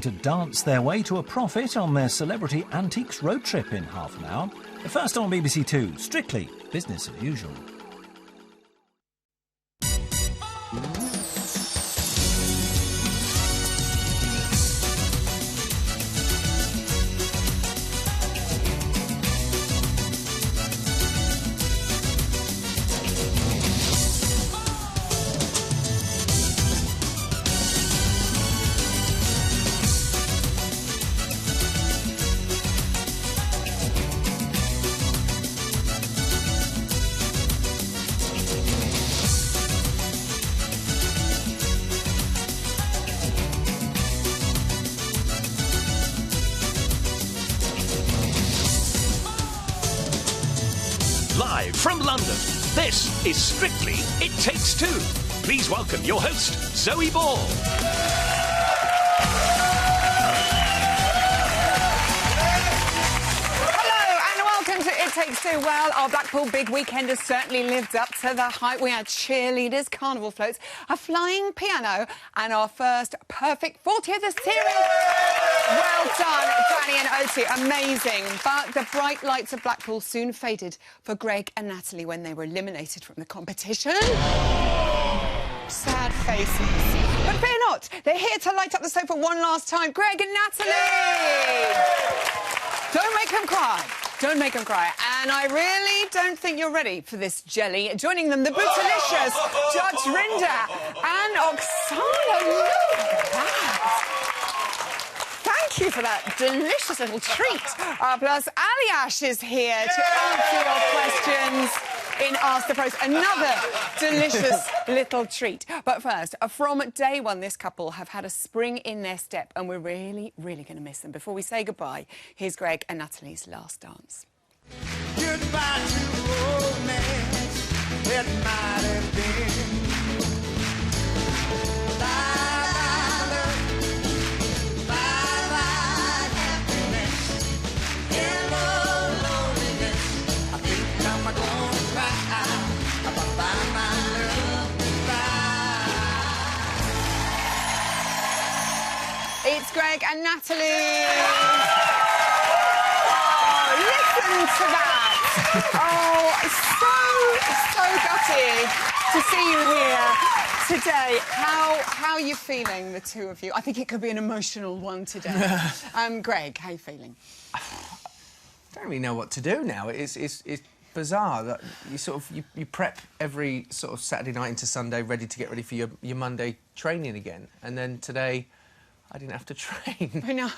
To dance their way to a profit on their celebrity antiques road trip in half an hour. First on BBC Two, Strictly Business as Usual. Live from London, this is Strictly It Takes Two. Please welcome your host, Zoe Ball. It Takes Two. Well, our Blackpool big weekend has certainly lived up to the hype. We had cheerleaders, carnival floats, a flying piano, and our first perfect 40th of series. Well done, Danny and Oti. Amazing. But the bright lights of Blackpool soon faded for Greg and Natalie when they were eliminated from the competition. Sad faces. But fear not, they're here to light up the sofa one last time. Greg and Natalie! Don't make them cry. Don't make them cry. And I really don't think you're ready for this jelly. Joining them, the bootylicious Judge Rinda and Oksana. Look at that. Thank you for that delicious little treat. Plus, Aliash is here to answer your questions in Ask the Pros. Another delicious little treat. But first, from day one, this couple have had a spring in their step, and we're really, really going to miss them. Before we say goodbye, here's Greg and Natalie's last dance. Goodbye to romance, it might have been. Bye-bye, happiness. Hello, loneliness. I think I'm gonna cry. Bye-bye, my love, goodbye. It's Greg and Natalie. Listen to that. So gutted to see you here today. How are you feeling, the two of you? I think it could be an emotional one today. Greg, how are you feeling? I don't really know what to do now. It's bizarre that you prep every sort of Saturday night into Sunday, ready to get ready for your Monday training again, and then today I didn't have to train. I know.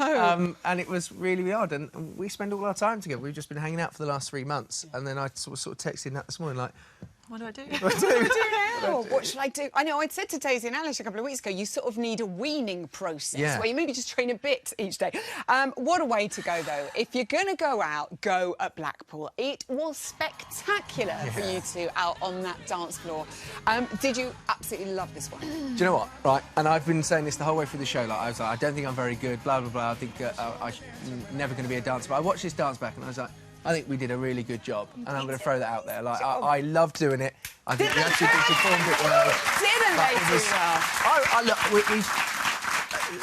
And it was really odd. And we spend all our time together. We've just been hanging out for the last 3 months. Yeah. And then I sort of texted Nat this morning, like, what do I do? What do I do now? What should I do? I know, I'd said to Daisy and Alice a couple of weeks ago, you sort of need a weaning process where you maybe just train a bit each day. What a way to go, though. If you're going to go out, go at Blackpool. It was spectacular for you two out on that dance floor. Did you absolutely love this one? Do you know what? Right, and I've been saying this the whole way through the show. Like, I was like, I don't think I'm very good, blah, blah, blah. I think I'm never going to be a dancer. But I watched this dance back and I was like, I think we did a really good job, and I'm going to throw that out there. Like, I loved doing it. I think we actually performed it well. Didn't they do well? Look,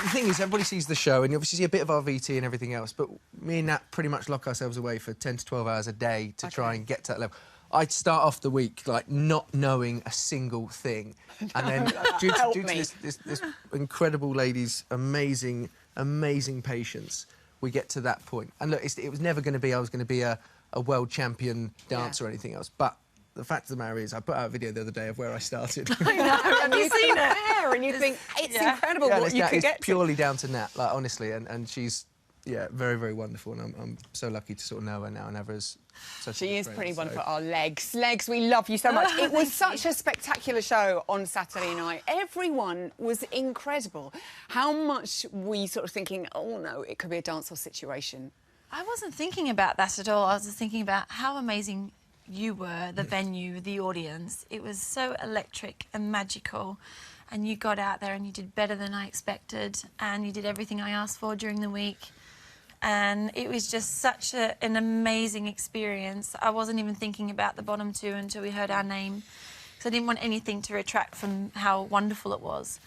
the thing is, everybody sees the show, and you obviously see a bit of our VT and everything else, but me and Nat pretty much lock ourselves away for 10 to 12 hours a day to try and get to that level. I'd start off the week, like, not knowing a single thing. And then, due to this incredible lady's amazing patience, we get to that point. And look, it was never going to be I was going to be a world champion dancer or anything else. But the fact of the matter is, I put out a video the other day of where I started. I know, have you seen it? And you think, it's incredible what you can get to. It's purely down to Nat, like, honestly. And she's, very, very wonderful. And I'm so lucky to sort of know her now and have her as such She a is friend, pretty wonderful. Our legs, we love you so much. It was such a spectacular show on Saturday night. Everyone was incredible. How much were you sort of thinking, oh no, it could be a dancehall situation? I wasn't thinking about that at all. I was just thinking about how amazing you were, the venue, the audience. It was so electric and magical. And you got out there and you did better than I expected. And you did everything I asked for during the week. And it was just such an amazing experience. I wasn't even thinking about the bottom two until we heard our name, because I didn't want anything to retract from how wonderful it was.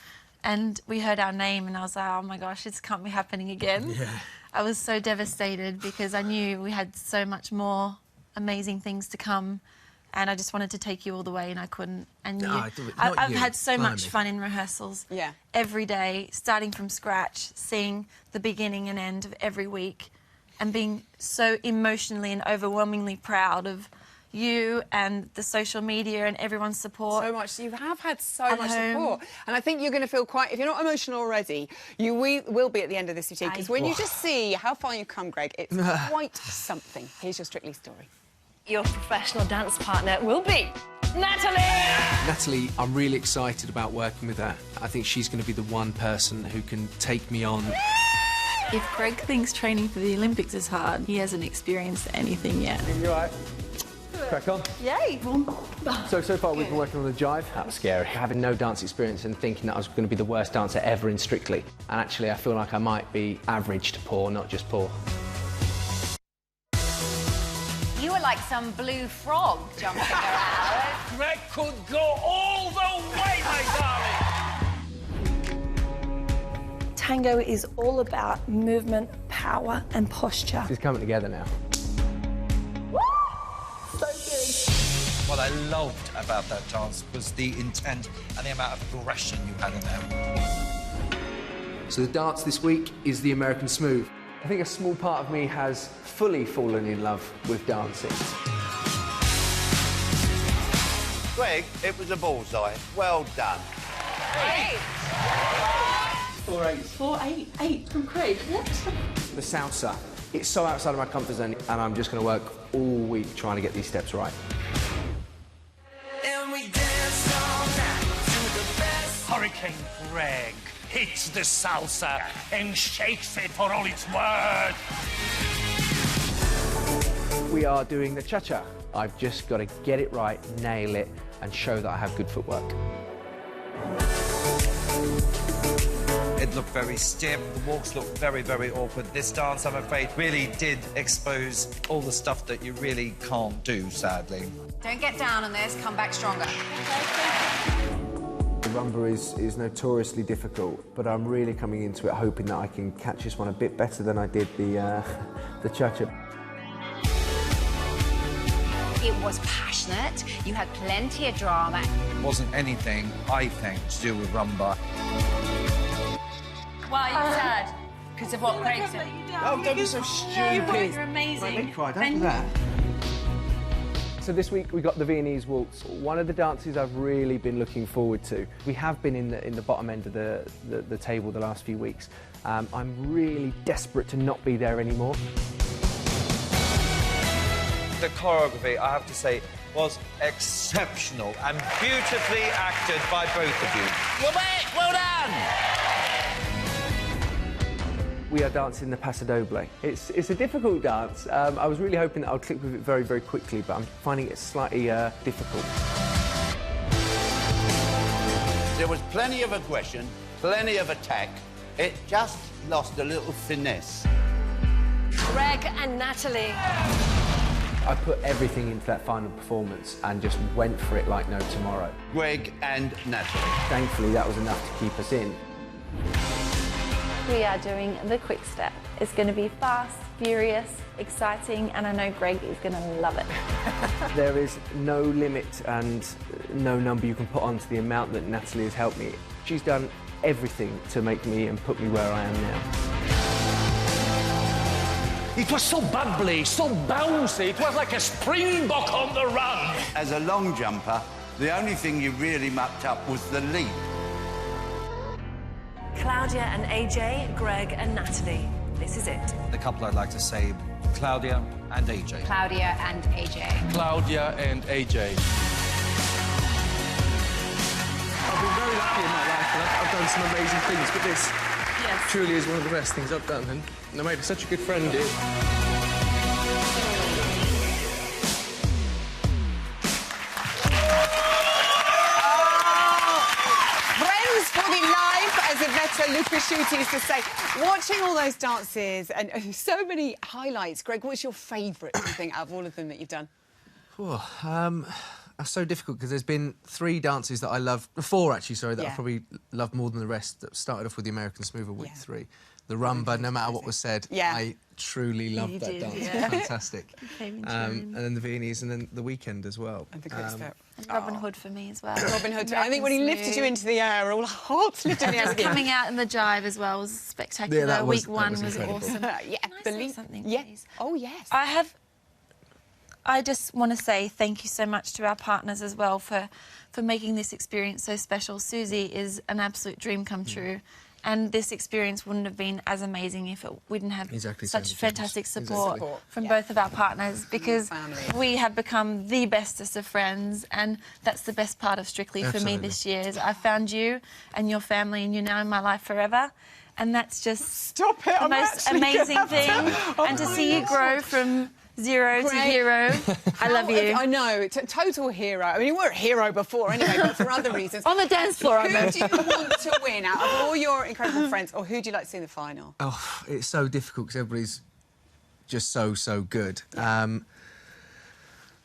And we heard our name and I was like, oh my gosh, this can't be happening again. Yeah. I was so devastated because I knew we had so much more amazing things to come, and I just wanted to take you all the way and I couldn't. And I've had so much fun in rehearsals. Yeah. Every day, starting from scratch, seeing the beginning and end of every week, and being so emotionally and overwhelmingly proud of you and the social media and everyone's support. So much. You have had so much home. support. And I think you're going to feel quite... If you're not emotional already, you will be at the end of this routine. Because when you just see how far you've come, Greg, it's quite something. Here's your Strictly story. Your professional dance partner will be Natalie! Natalie, I'm really excited about working with her. I think she's going to be the one person who can take me on. If Greg thinks training for the Olympics is hard, he hasn't experienced anything yet. You all right? Crack on. Yay! So far we've been working on the jive. That was scary. Having no dance experience and thinking that I was going to be the worst dancer ever in Strictly. And actually, I feel like I might be average to poor, not just poor. You were like some blue frog jumping around. Greg could go all the way, my darling! Tango is all about movement, power and posture. It's coming together now. What I loved about that dance was the intent and the amount of aggression you had in there. So the dance this week is the American Smooth. I think a small part of me has fully fallen in love with dancing. Greg, it was a bullseye. Well done. 4 8. 4 8. 8 from Craig. What? The salsa, it's so outside of my comfort zone, and I'm just going to work all week trying to get these steps right. Hurricane Greg hits the salsa and shakes it for all it's worth. We are doing the cha-cha. I've just got to get it right, nail it, and show that I have good footwork. It looked very stiff, the walks looked very, very awkward. This dance, I'm afraid, really did expose all the stuff that you really can't do, sadly. Don't get down on this, come back stronger. The rumba is notoriously difficult, but I'm really coming into it hoping that I can catch this one a bit better than I did the cha-cha. It was passionate, you had plenty of drama. It wasn't anything, I think, to do with rumba. Why are you sad? Because of what Craig said? Oh, don't be so stupid. You're amazing. Make me cry, don't do that. So this week we got the Viennese waltz, one of the dances I've really been looking forward to. We have been in the bottom end of the table the last few weeks. I'm really desperate to not be there anymore. The choreography, I have to say, was exceptional and beautifully acted by both of you. You're back! Well done! We are dancing the Paso Doble. It's a difficult dance. I was really hoping that I would click with it very, very quickly, but I'm finding it slightly difficult. There was plenty of aggression, plenty of attack. It just lost a little finesse. Greg and Natalie. I put everything into that final performance and just went for it like no tomorrow. Greg and Natalie. Thankfully, that was enough to keep us in. We are doing the quick step. It's going to be fast, furious, exciting, and I know Greg is going to love it. There is no limit and no number you can put onto the amount that Natalie has helped me. She's done everything to make me and put me where I am now. It was so bubbly, so bouncy. It was like a springbok on the run. As a long jumper, the only thing you really mucked up was the leap. Claudia and AJ, Greg and Natalie. This is it. The couple I'd like to say, Claudia and AJ. Claudia and AJ. Claudia and AJ. I've been very lucky in my life, and I've done some amazing things, but this truly is one of the best things I've done, and I made such a good friend here. Friends for the life, as Iveta Lucasciuti used to say. Watching all those dances and so many highlights, Greg, what's your favourite, do you think, out of all of them that you've done? That's so difficult because there's been 3 dances that I love, 4 actually, sorry, that I probably love more than the rest. That started off with the American Smoother week 3. The rumba, no matter what was said, I truly loved that dance. Fantastic. And then the Viennese, and then the weekend as well. And the quick step. And Robin Hood for me as well. Robin Hood. I think when he lifted you into the air, all hearts lifted in the air. Coming out in the jive as well was spectacular. Yeah, Week 1 was incredible. awesome. Something, please? Oh, yes. I just want to say thank you so much to our partners as well for making this experience so special. Susie is an absolute dream come true. And this experience wouldn't have been as amazing if we didn't have such fantastic support from both of our partners, because we have become the bestest of friends, and that's the best part of Strictly for me this year. Is I found you and your family, and you're now in my life forever, and that's just the most amazing thing. And to see you grow from 0 to hero. I love you. I know, total hero. I mean, you were a hero before anyway, but for other reasons. On the dance floor, I meant. Who do you want to win out of all your incredible friends, or who do you like to see in the final? Oh, it's so difficult because everybody's just so good.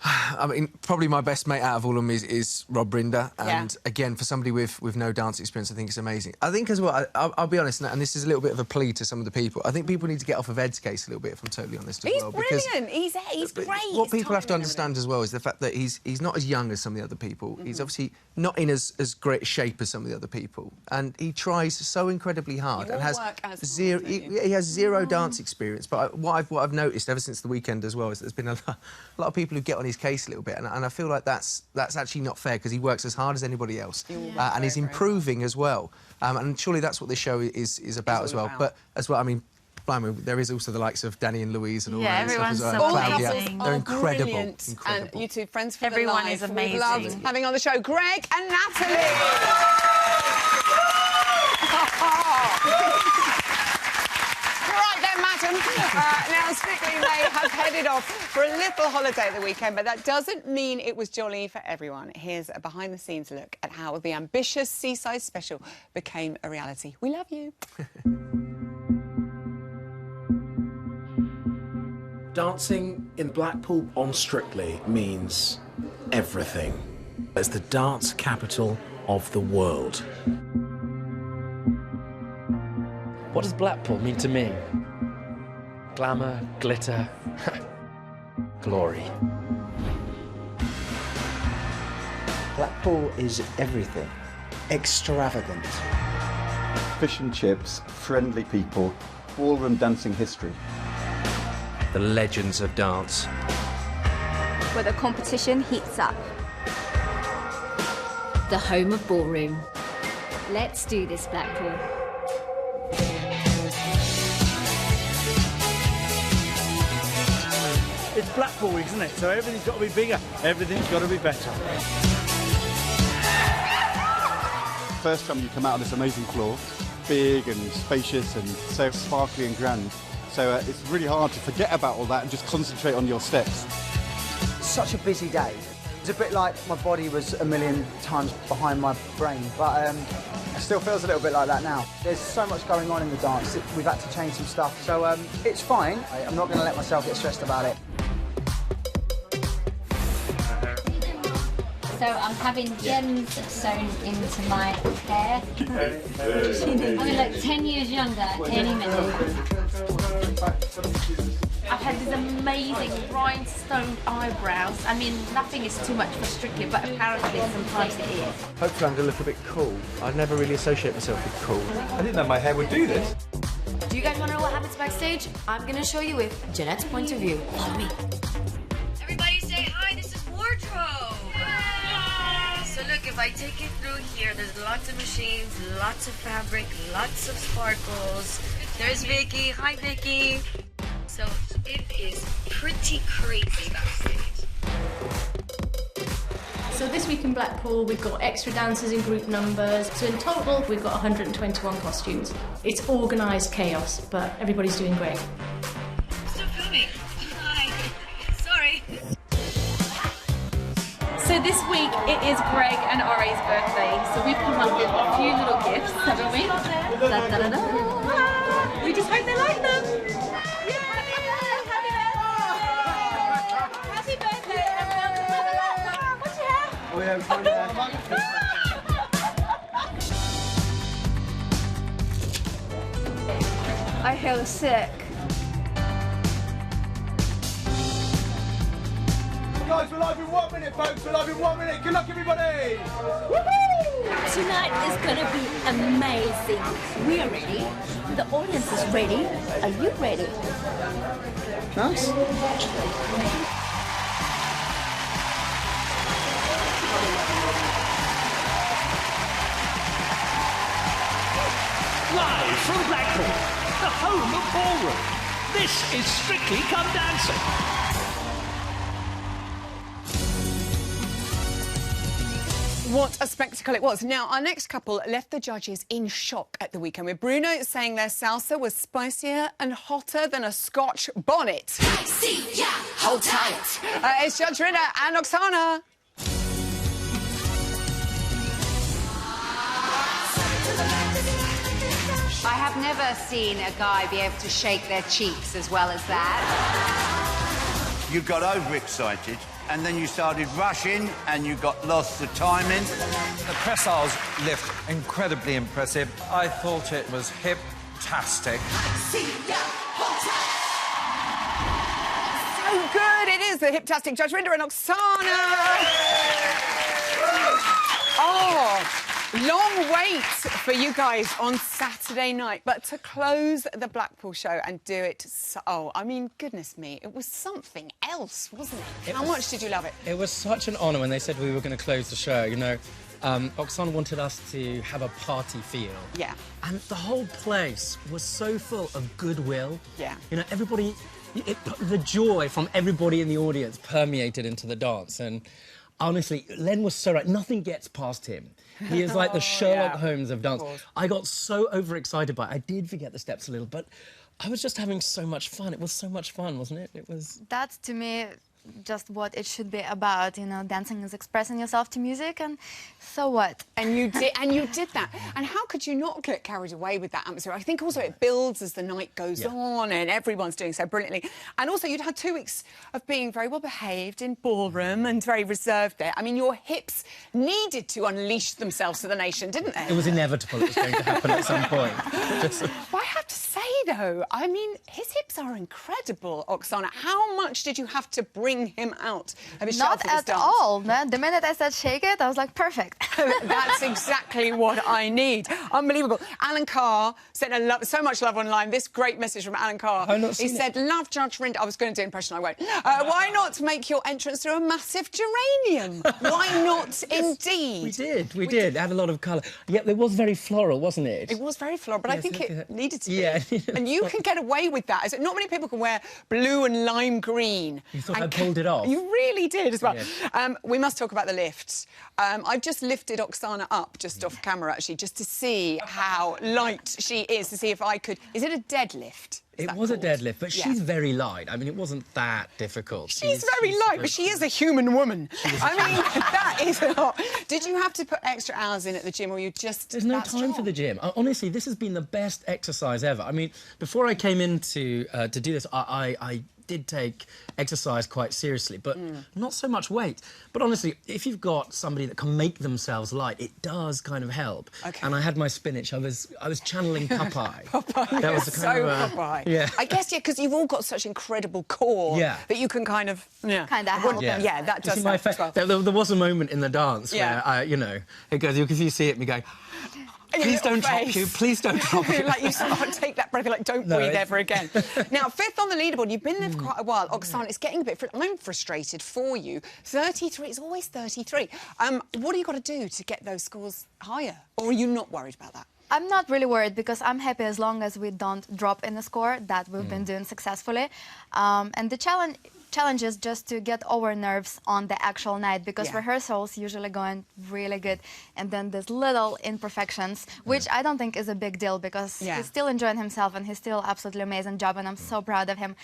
I mean, probably my best mate out of all of them is Rob Brinder, and again, for somebody with no dance experience, I think it's amazing. I think as well, I'll be honest, and this is a little bit of a plea to some of the people, I think people need to get off of Ed's case a little bit, if I'm totally honest as well. He's brilliant, he's great. What people have to understand as well is the fact that he's not as young as some of the other people. He's obviously not in as great shape as some of the other people, and he tries so incredibly hard and has zero. He has zero dance experience. But what I've noticed ever since the weekend as well is there's been a lot of people who get on his case a little bit, and I feel like that's actually not fair, because he works as hard as anybody else, and he's improving as well. And surely that's what this show is about as well. But as well, I mean, there is also the likes of Danny and Louise and all that stuff as well. Claudia, they're incredible. Brilliant. And you two, friends for Everyone life. is amazing. We've loved having on the show Greg and Natalie. Right then, madam. Now, Strictly may have headed off for a little holiday at the weekend, but that doesn't mean it was jolly for everyone. Here's a behind-the-scenes look at how the ambitious Seaside special became a reality. We love you. Dancing in Blackpool on Strictly means everything. It's the dance capital of the world. What does Blackpool mean to me? Glamour, glitter, glory. Blackpool is everything. Extravagant. Fish and chips, friendly people, ballroom dancing history. The legends of dance. Where the competition heats up. The home of ballroom. Let's do this, Blackpool. It's Blackpool week, isn't it? So everything's got to be bigger. Everything's got to be better. First time you come out on this amazing floor, big and spacious and so sparkly and grand. So it's really hard to forget about all that and just concentrate on your steps. Such a busy day. It's a bit like my body was a million times behind my brain, but it still feels a little bit like that now. There's so much going on in the dance. We've had to change some stuff, so it's fine. I'm not going to let myself get stressed about it. So I'm having gems sewn into my hair. I'm going to look 10 years younger any minute. I've had these amazing rhinestone eyebrows. I mean, nothing is too much for Strictly, but apparently sometimes it is. Hopefully I'm going to look a bit cool. I'd never really associate myself with cool. I didn't know my hair would do this. Do you guys want to know what happens backstage? I'm going to show you with Jeanette's point of view. Follow me. Everybody say hi, this is wardrobe. So look, if I take you through here, there's lots of machines, lots of fabric, lots of sparkles. There's Vicky. Hi, Vicky. So it is pretty crazy backstage. So this week in Blackpool, we've got extra dancers in group numbers. So in total, we've got 121 costumes. It's organised chaos, but everybody's doing great. Still filming. Hi. Sorry. So this week, it is Greg and Ore's birthday. So we've come up with a few little gifts, haven't we? Da, da, da, da. We just hope they like them. Happy birthday, everyone. What's your hair? sick. Guys, we're live in 1 minute, folks. We're live in 1 minute. Good luck, everybody. Tonight is gonna be amazing. We are ready. The audience is ready. Are you ready? Nice. Live from Blackpool, the home of ballroom. This is Strictly Come Dancing. What a spectacle it was. Now, our next couple left the judges in shock at the weekend, with Bruno saying their salsa was spicier and hotter than a Scotch bonnet. See ya, hold tight. It's Judge Rinder and Oksana. I have never seen a guy be able to shake their cheeks as well as that. You got overexcited, and then you started rushing, and you got lost the timing. The pressage lift, incredibly impressive. I thought it was hip-tastic. So good. It is the hip-tastic Judge Rinder and Oksana. Oh, long wait for you guys on Saturday night, but to close the Blackpool show and do it so... Oh, I mean, goodness me, it was something else, wasn't it? How much did you love it? It was such an honour when they said we were going to close the show, you know. Oksana wanted us to have a party feel. Yeah. And the whole place was so full of goodwill. Yeah. You know, everybody... the joy from everybody in the audience permeated into the dance, and honestly, Len was so right. Nothing gets past him. He is like the Sherlock Holmes of dance. I got so overexcited by it. I did forget the steps a little, but I was just having so much fun. It was so much fun, wasn't it? It was... That's, to me, just what it should be about, you know. Dancing is expressing yourself to music, and so what? And you did that. And how could you not get carried away with that atmosphere? I think also it builds as the night goes on, and everyone's doing so brilliantly. And also you'd had 2 weeks of being very well behaved in ballroom and very reserved there. I mean, your hips needed to unleash themselves to the nation, didn't they? It was inevitable it was going to happen at some point. But I have to say, though, I mean, his hips are incredible, Oksana. How much did you have to bring him out of his shell Not for this at dance? all, man. The minute I said shake it, I was like, perfect. That's exactly what I need. Unbelievable. Alan Carr sent so much love online. This great message from Alan Carr. He said, love Judge Rinder. I was going to do an impression, I won't. Why not make your entrance through a massive geranium? Why not, indeed? We did. It had a lot of colour. Yeah, it was very floral, wasn't it? It was very floral, but I think it needed to be. Yeah. And you can get away with that. Not many people can wear blue and lime green. You thought I pulled it off? You really did as well. Yeah. We must talk about the lift. I've just lifted Oksana up, just off camera, actually, just to see how light she is, to see if I could... Is it a deadlift? It was a deadlift, but she's very light. I mean, it wasn't that difficult. She's very light, but she is a human woman. I mean, that is a lot. Did you have to put extra hours in at the gym, or you just... There's no time for the gym. Honestly, this has been the best exercise ever. I mean, before I came in to do this, I did take exercise quite seriously, but not so much weight. But honestly, if you've got somebody that can make themselves light, it does kind of help. Okay. And I had my spinach. I was channeling Popeye. Popeye. That was the kind of Popeye. Yeah. I guess, yeah, because you've all got such incredible core that you can kind of... Kind of help. Yeah, that does help as well. There was a moment in the dance where, you know, it goes, if you see it, me going... Please don't drop you. Please don't drop you. Like you sort of take that breath, you're like, don't breathe ever again. Now, 5th on the leaderboard. You've been there for quite a while. Oksana, it's getting a bit... I'm frustrated for you. 33, it's always 33. What do you got to do to get those scores higher? Or are you not worried about that? I'm not really worried, because I'm happy as long as we don't drop in the score that we've been doing successfully. And the challenge is just to get over nerves on the actual night, because rehearsals usually going really good, and then there's little imperfections, which I don't think is a big deal, because he's still enjoying himself and he's still absolutely amazing job, and I'm so proud of him.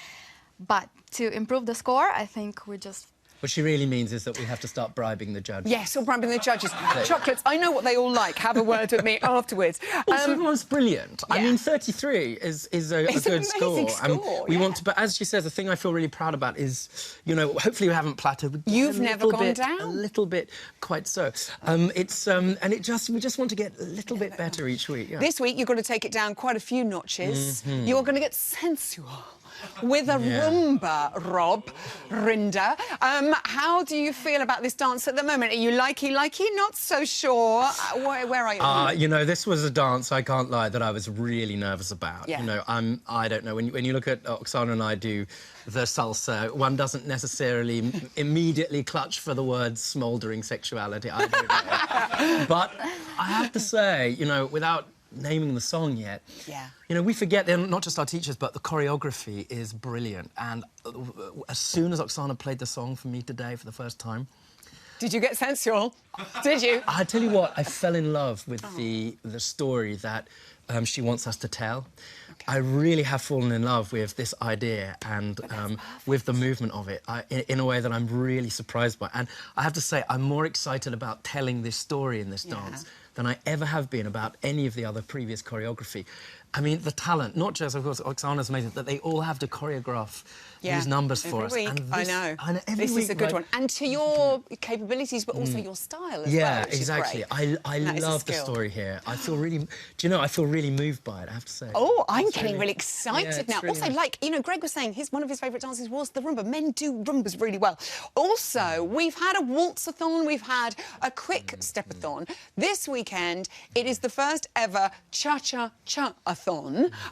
But to improve the score, I think we just What she really means is that we have to start bribing the judges. Yes, or bribing the judges. Chocolates, I know what they all like. Have a word with me afterwards. Everyone's brilliant. Yeah. I mean, 33 is a good score. We want to, but as she says, the thing I feel really proud about is, you know, hopefully we haven't plateaued. You've never gone down? A little bit, quite so. And we just want to get a little bit better each week. Yeah. This week, you've got to take it down quite a few notches. You're going to get sensual with a rumba, Rob Rinder. How do you feel about this dance at the moment? Are you likey, not so sure? Where are you? You know, this was a dance, I can't lie, that I was really nervous about. Yeah. You know, I don't know. When you look at Oksana and I do the salsa, one doesn't necessarily immediately clutch for the word smouldering sexuality. I don't know. But I have to say, you know, without naming the song yet. Yeah. You know, we forget they're not just our teachers, but the choreography is brilliant. And as soon as Oksana played the song for me today for the first time... Did you get sensual? Did you? I tell you what, I fell in love with the story that she wants us to tell. Okay. I really have fallen in love with this idea and with the movement of it in a way that I'm really surprised by. And I have to say, I'm more excited about telling this story in this dance than I ever have been about any of the other previous choreography. I mean, the talent, not just, of course, Oksana's amazing, that they all have to choreograph these numbers for us. Week. And this, I know. Every this week, is a good one. And to your capabilities, but also your style as well. Yeah, exactly. I love the skill. story here. I feel really... Do you know, I feel really moved by it, I have to say. Oh, I'm getting really excited now. Really also, nice. like, you know, Greg was saying one of his favourite dances was the rumba. Men do rumbas really well. Also, we've had a waltz-a-thon, we've had a quick step-a-thon. This weekend, it is the first ever cha-cha-cha-a-thon.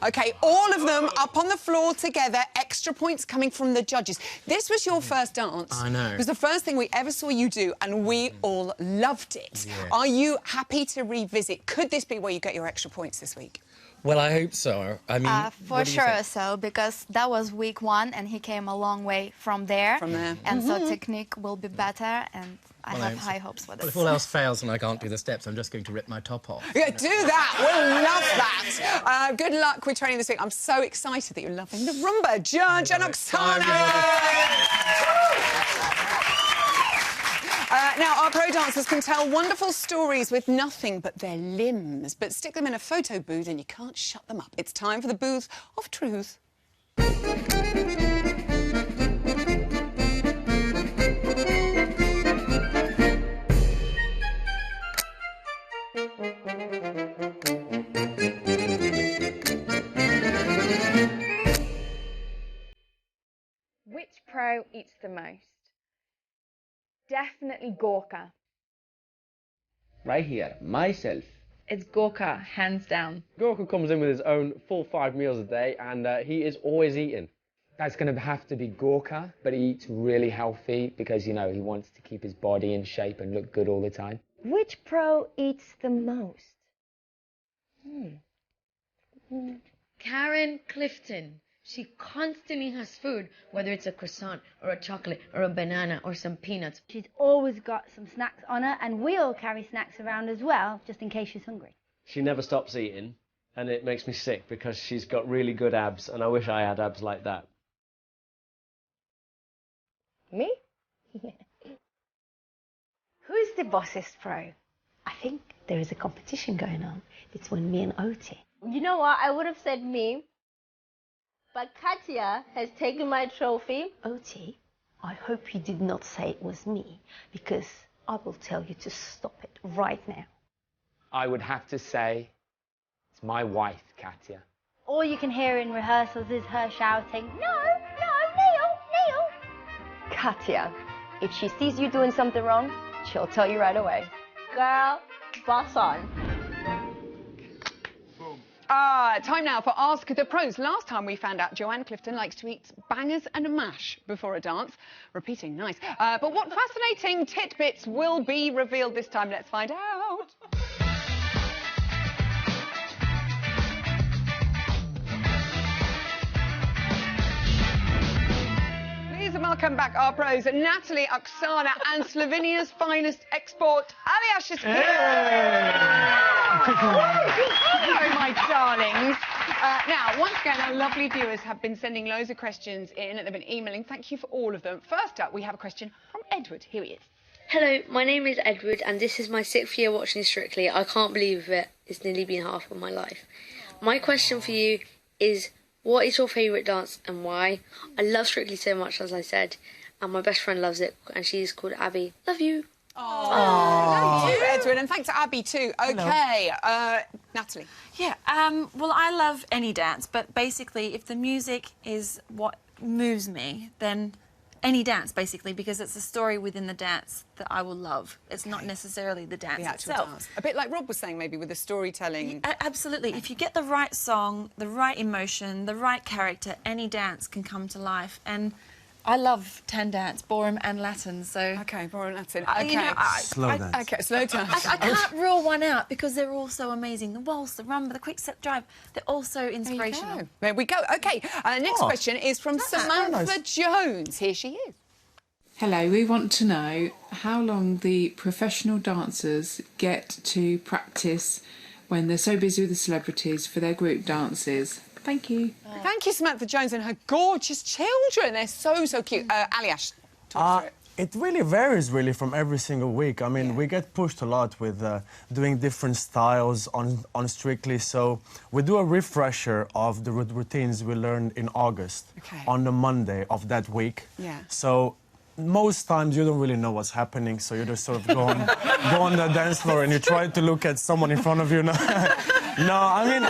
OK, all of them up on the floor together, extra points coming from the judges. This was your first dance. I know. It was the first thing we ever saw you do, and we all loved it. Yeah. Are you happy to revisit? Could this be where you get your extra points this week? Well, I hope so. I mean, for sure so, because that was week 1 and he came a long way from there. And so technique will be better, and I have high hopes for this. Well, if all else fails and I can't do the steps, I'm just going to rip my top off. Yeah, do that. We'll love that. Good luck with training this week. I'm so excited that you're loving the rumba. Judge and Oksana. Now, our pro dancers can tell wonderful stories with nothing but their limbs, but stick them in a photo booth and you can't shut them up. It's time for the Booth of Truth. Which pro eats the most? Definitely Gorka. Right here, myself. It's Gorka, hands down. Gorka comes in with his own full 5 meals a day, and he is always eating. That's going to have to be Gorka, but he eats really healthy because, you know, he wants to keep his body in shape and look good all the time. Which pro eats the most? Karen Clifton. She constantly has food, whether it's a croissant or a chocolate or a banana or some peanuts. She's always got some snacks on her, and we all carry snacks around as well, just in case she's hungry. She never stops eating, and it makes me sick because she's got really good abs, and I wish I had abs like that. Me? Who's the bossest pro? I think there is a competition going on between me and Oti. You know what? I would have said me, but Katya has taken my trophy. Oti, I hope you did not say it was me, because I will tell you to stop it right now. I would have to say it's my wife, Katya. All you can hear in rehearsals is her shouting, "No, no, Neil, Neil!" Katya, if she sees you doing something wrong, she'll tell you right away. Girl, boss on. Time now for Ask the Pros. Last time we found out Joanne Clifton likes to eat bangers and a mash before a dance. Repeating, nice. But what fascinating tidbits will be revealed this time? Let's find out. Please welcome back our pros, Natalie, Oksana and Slovenia's finest export, Aliash is here. Hello, my darlings. Now, once again, our lovely viewers have been sending loads of questions in and they've been emailing. Thank you for all of them. First up, we have a question from Edward. Here he is. Hello, my name is Edward and this is my 6th year watching Strictly. I can't believe it. It's nearly been half of my life. My question for you is, what is your favourite dance and why? I love Strictly so much, as I said, and my best friend loves it, and she's called Abby. Love you. Thank you, Edward, and thanks to Abby too. Okay, Natalie. Yeah, well, I love any dance, but basically, if the music is what moves me, then any dance, basically, because it's the story within the dance that I will love. It's not necessarily the dance itself. Dance. A bit like Rob was saying, maybe, with the storytelling. Yeah, absolutely. If you get the right song, the right emotion, the right character, any dance can come to life. And I love tan dance, ballroom and Latin, so... OK, ballroom and Latin. OK. You know, slow dance. OK, slow dance. I can't rule one out because they're all so amazing. The waltz, the rumba, the quick-step drive, they're all so inspirational. There we go. OK, next question is from Samantha Jones. Here she is. Hello, we want to know how long the professional dancers get to practice when they're so busy with the celebrities for their group dances. Thank you. Thank you, Samantha Jones, and her gorgeous children. They're so, so cute. Aliash, talk through it. It really varies, really, from every single week. I mean, we get pushed a lot with doing different styles on Strictly, so we do a refresher of the routines we learned in August on the Monday of that week. Yeah. So most times you don't really know what's happening, so you just sort of go on the dance floor and you try to look at someone in front of you. No, I mean,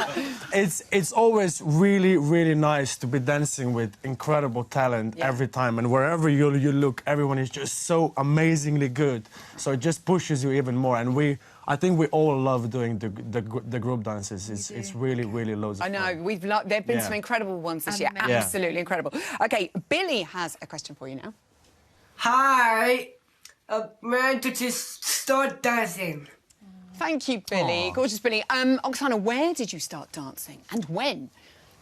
it's always really, really nice to be dancing with incredible talent every time, and wherever you look, everyone is just so amazingly good. So it just pushes you even more, and I think we all love doing the group dances. It's really, really loads of fun. I know, there've been some incredible ones this year. Absolutely incredible. OK, Billy has a question for you now. Hi, when did you start dancing? Thank you, Billy. Gorgeous Billy. Oksana, where did you start dancing and when?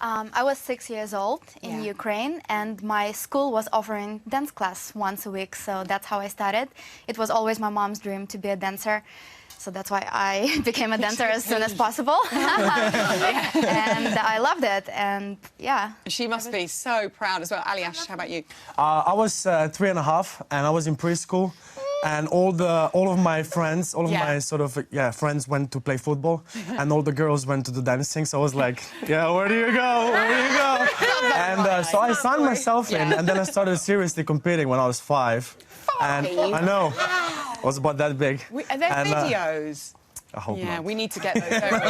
I was 6 years old in Ukraine, and my school was offering dance class once a week, so that's how I started. It was always my mom's dream to be a dancer, so that's why I became a dancer as soon as possible. And I loved it, and yeah. She must be so proud as well. Aliash, how about you? I was 3.5, and I was in preschool. And all of my friends, my sort of friends went to play football, and all the girls went to do dancing. So I was like, where do you go? Where do you go? And so I signed myself in, and then I started seriously competing when I was 5. And I know, I was about that big. Are there videos? I hope not. We need to get those over.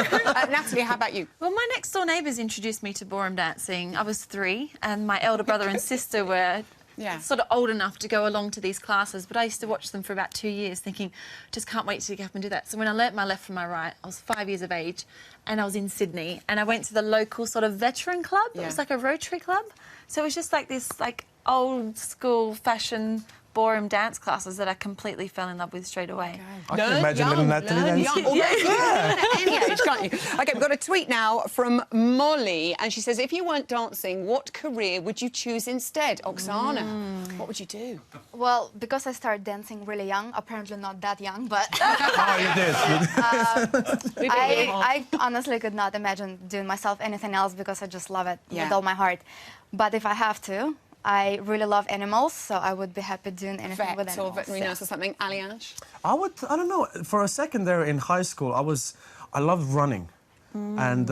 Natalie, how about you? Well, my next-door neighbours introduced me to ballroom dancing. I was 3, and my elder brother and sister were sort of old enough to go along to these classes, but I used to watch them for about 2 years thinking, just can't wait to get up and do that. So when I learnt my left from my right, I was 5 years of age, and I was in Sydney, and I went to the local sort of veteran club. It was like a Rotary club. So it was just like this old-school fashion ballroom dance classes that I completely fell in love with straight away. I can imagine little Natalie dancing. OK, we've got a tweet now from Molly, and she says, if you weren't dancing, what career would you choose instead? Oksana, what would you do? Well, because I started dancing really young, apparently not that young, but... you did. I honestly could not imagine doing myself anything else because I just love it with all my heart. But if I have to, I really love animals, so I would be happy doing anything with animals. Or veterinary nurse or something. Aliash? I don't know, for a second there in high school, I loved running. And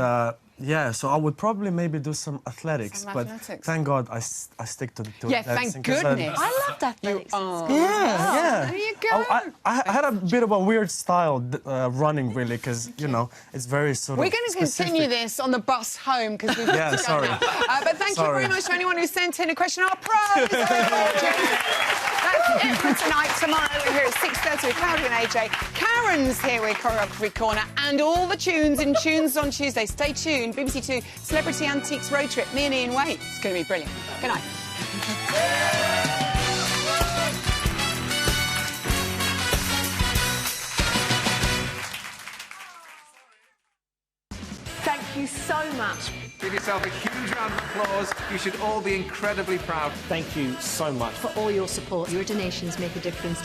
so I would probably maybe do some athletics, but thank God I stick to it. Yeah, thank goodness. I loved athletics. There you go. I had a bit of a weird style running, really, because, you know, it's very sort of We're going to continue this on the bus home, because we've Yeah, sorry. But thank you very much to anyone who sent in a question. Our pros! That's it for tonight. Tomorrow we're here at 6:30 with Claudia and AJ. Karen's here with Choreography Corner and all the tunes in Tunes on Tuesday. Stay tuned. BBC Two Celebrity Antiques Road Trip. Me and Ian Way. It's going to be brilliant. Good night. Thank you so much. Give yourself a huge round of applause. You should all be incredibly proud. Thank you so much for all your support. Your donations make a difference to